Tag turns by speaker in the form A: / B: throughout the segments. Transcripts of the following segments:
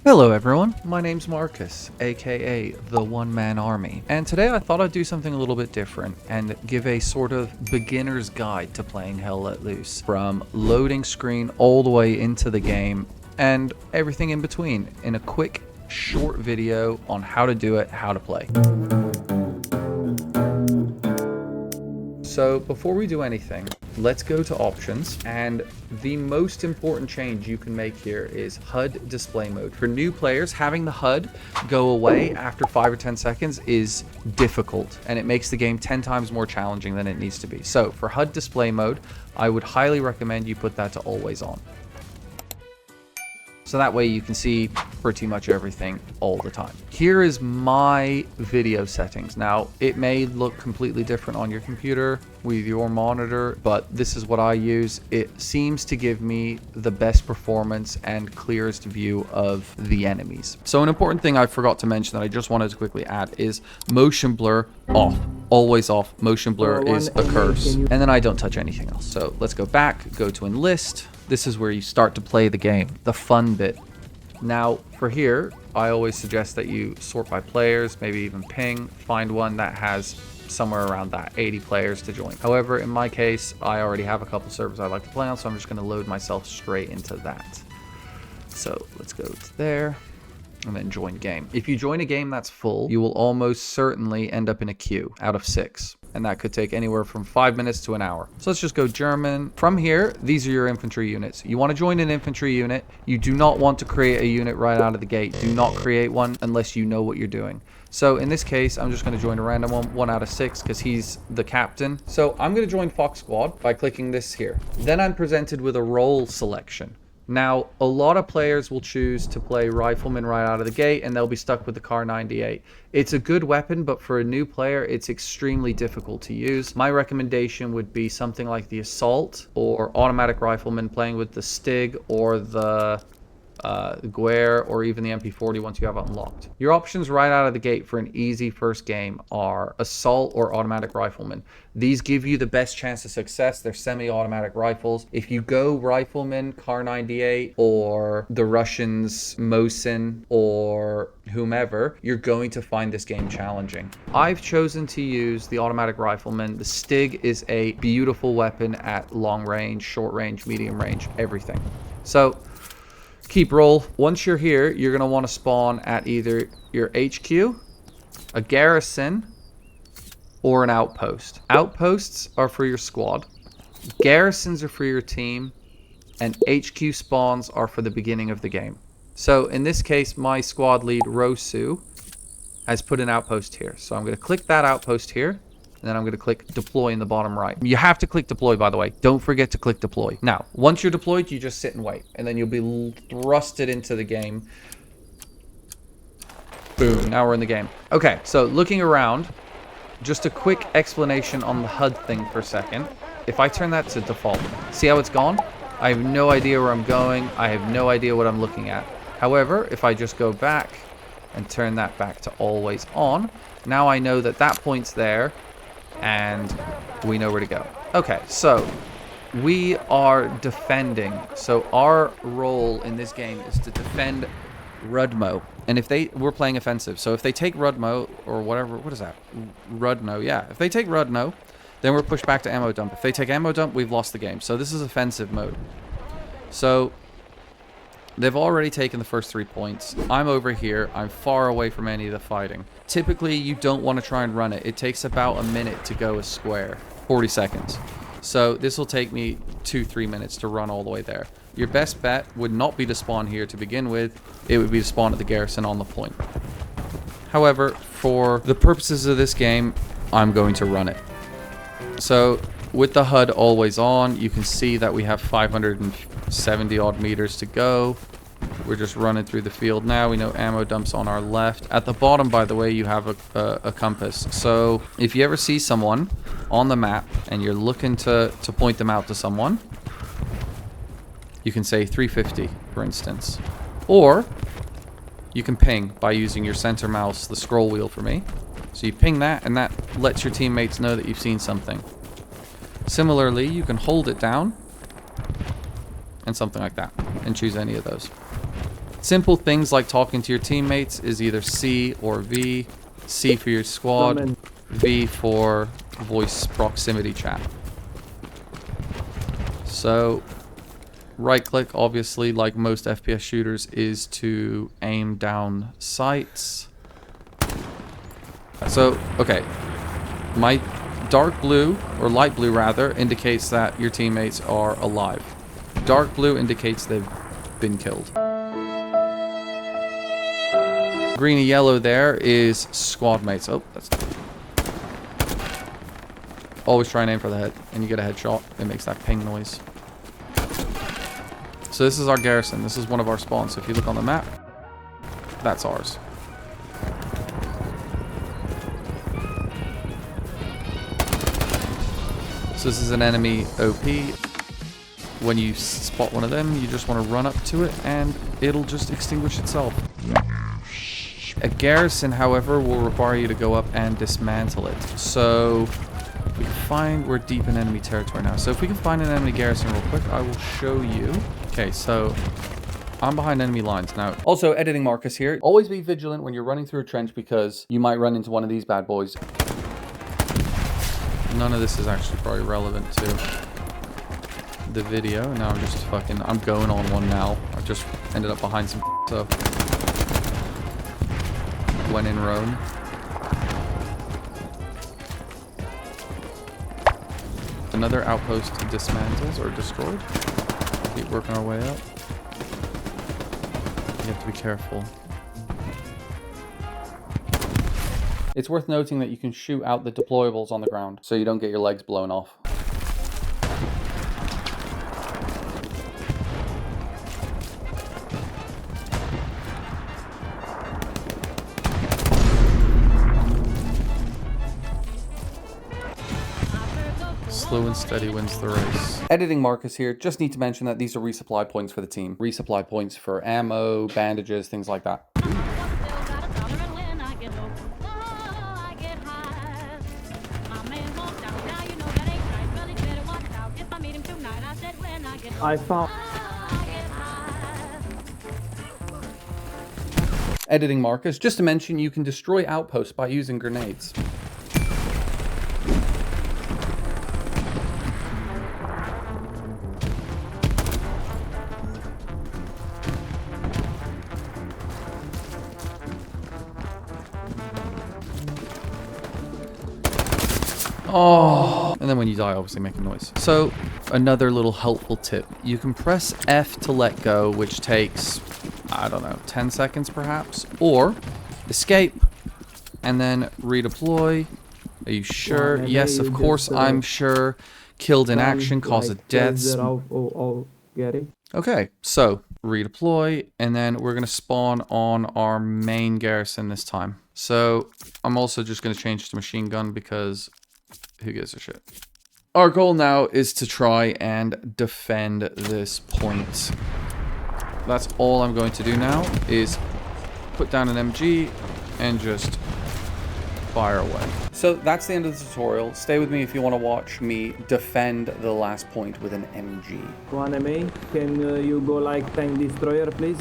A: Hello everyone, my name's Marcus, aka the One Man Army, and today I thought I'd do something a little bit different and give a sort of beginner's guide to playing Hell Let Loose, from loading screen all the way into the game and everything in between, in a quick, short video on how to do it, how to play. So before we do anything, let's go to options, and the most important change you can make here is HUD display mode. For new players, having the HUD go away after 5 or 10 seconds is difficult, and it makes the game 10 times more challenging than it needs to be. So for HUD display mode, I would highly recommend you put that to always on. So that way you can see pretty much everything all the time. Here is my video settings. Now, it may look completely different on your computer with your monitor, but this is what I use. It seems to give me the best performance and clearest view of the enemies. So an important thing I forgot to mention that I just wanted to quickly add is motion blur off. Always off. Motion blur is a curse. And then I don't touch anything else. So let's go back, go to Enlist. This is where you start to play the game, the fun bit. Now, for here, I always suggest that you sort by players, maybe even ping, find one that has somewhere around that 80 players to join. However, in my case, I already have a couple servers I like to play on, so I'm just going to load myself straight into that. So let's go to there and then join game. If you join a game that's full, you will almost certainly end up in a queue out of 6. And that could take anywhere from 5 minutes to an hour. So let's just go German. From here, these are your infantry units. You want to join an infantry unit. You do not want to create a unit right out of the gate. Do not create one unless you know what you're doing. So in this case, I'm just going to join a random one out of 6 because he's the captain. So I'm going to join Fox Squad by clicking this here. Then I'm presented with a role selection. Now, a lot of players will choose to play Rifleman right out of the gate, and they'll be stuck with the Kar 98. It's a good weapon, but for a new player, it's extremely difficult to use. My recommendation would be something like the Assault or Automatic Rifleman, playing with the Stig or the Guerre, or even the MP40 once you have it unlocked. Your options right out of the gate for an easy first game are Assault or Automatic Rifleman. These give you the best chance of success. They're semi-automatic rifles. If you go Rifleman, Kar 98, or the Russians, Mosin, or whomever, you're going to find this game challenging. I've chosen to use the Automatic Rifleman. The Stig is a beautiful weapon at long range, short range, medium range, everything. So keep roll. Once you're here, you're going to want to spawn at either your HQ, a garrison, or an outpost. Outposts are for your squad. Garrisons are for your team. And HQ spawns are for the beginning of the game. So in this case, my squad lead, Rosu, has put an outpost here. So I'm going to click that outpost here. And then I'm going to click deploy in the bottom right. You have to click deploy, by the way. Don't forget to click deploy. Now, once you're deployed, you just sit and wait. And then you'll be thrusted into the game. Boom. Now we're in the game. Okay, so looking around, just a quick explanation on the HUD thing for a second. If I turn that to default, see how it's gone? I have no idea where I'm going. I have no idea what I'm looking at. However, if I just go back and turn that back to always on, now I know that that point's there. And we know where to go. Okay, so we are defending. So our role in this game is to defend Rudmo. And if we're playing offensive. So if they take Rudmo or whatever, what is that? Rudno, yeah. If they take Rudno, then we're pushed back to ammo dump. If they take ammo dump, we've lost the game. So this is offensive mode. So they've already taken the first 3 points. I'm over here. I'm far away from any of the fighting. Typically, you don't want to try and run it. It takes about a minute to go a square. 40 seconds. So this will take me 2-3 minutes to run all the way there. Your best bet would not be to spawn here to begin with. It would be to spawn at the garrison on the point. However, for the purposes of this game, I'm going to run it. So with the HUD always on, you can see that we have 570 odd meters to go. We're just running through the field now. We know ammo dumps on our left. At the bottom, by the way, you have a compass. So if you ever see someone on the map and you're looking to point them out to someone, you can say 350, for instance. Or you can ping by using your center mouse, the scroll wheel for me. So you ping that, and that lets your teammates know that you've seen something. Similarly, you can hold it down and something like that, and choose any of those. Simple things like talking to your teammates is either C or V. C for your squad, V for voice proximity chat. So, right click, obviously, like most FPS shooters, is to aim down sights. So, okay. My dark blue, or light blue rather, indicates that your teammates are alive. Dark blue indicates they've been killed. Green and yellow there is squad mates. Oh, that's... Always try and aim for the head, and you get a headshot. It makes that ping noise. So this is our garrison. This is one of our spawns. So if you look on the map, that's ours. So this is an enemy OP. When you spot one of them, you just want to run up to it, and it'll just extinguish itself. A garrison, however, will require you to go up and dismantle it. So we can find, we're deep in enemy territory now. So if we can find an enemy garrison real quick, I will show you. Okay, so I'm behind enemy lines now. Also, editing Marcus here. Always be vigilant when you're running through a trench because you might run into one of these bad boys. None of this is actually probably relevant to the video. Now I'm just fucking, I'm going on one now. I just ended up behind some so when in Rome. Another outpost dismantles or destroyed. Keep working our way up. You have to be careful. It's worth noting that you can shoot out the deployables on the ground so you don't get your legs blown off. Slow and steady wins the race. Editing Marcus here. Just need to mention that these are resupply points for the team. Resupply points for ammo, bandages, things like that.
B: I found...
A: Editing Marcus. Just to mention, you can destroy outposts by using grenades. Oh, and then when you die, obviously make a noise. So, another little helpful tip. You can press F to let go, which takes, I don't know, 10 seconds perhaps. Or, escape, and then redeploy. Are you sure? Yes, of course, I'm sure. Killed in action, cause of deaths. Okay, so, redeploy, and then we're going to spawn on our main garrison this time. So, I'm also just going to change to machine gun because... who gives a shit? Our goal now is to try and defend this point. That's all I'm going to do now is put down an MG and just fire away. So that's the end of the tutorial. Stay with me if you want to watch me defend the last point with an MG.
B: One MA, can you go like tank destroyer please?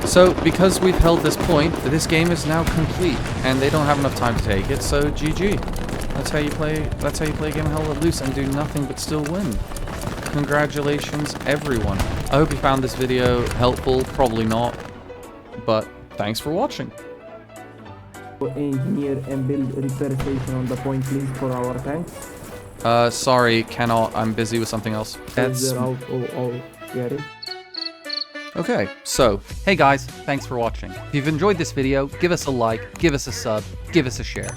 A: So, because we've held this point, this game is now complete, and they don't have enough time to take it, so GG. That's how you play a game of Hell Let Loose and do nothing but still win. Congratulations, everyone. I hope you found this video helpful, probably not, but thanks for watching.
B: Engineer and build repair station on the point please for our tanks.
A: Sorry, cannot, I'm busy with something else. That's...
B: Gary.
A: Okay, so, hey guys, thanks for watching. If you've enjoyed this video, give us a like, give us a sub, give us a share.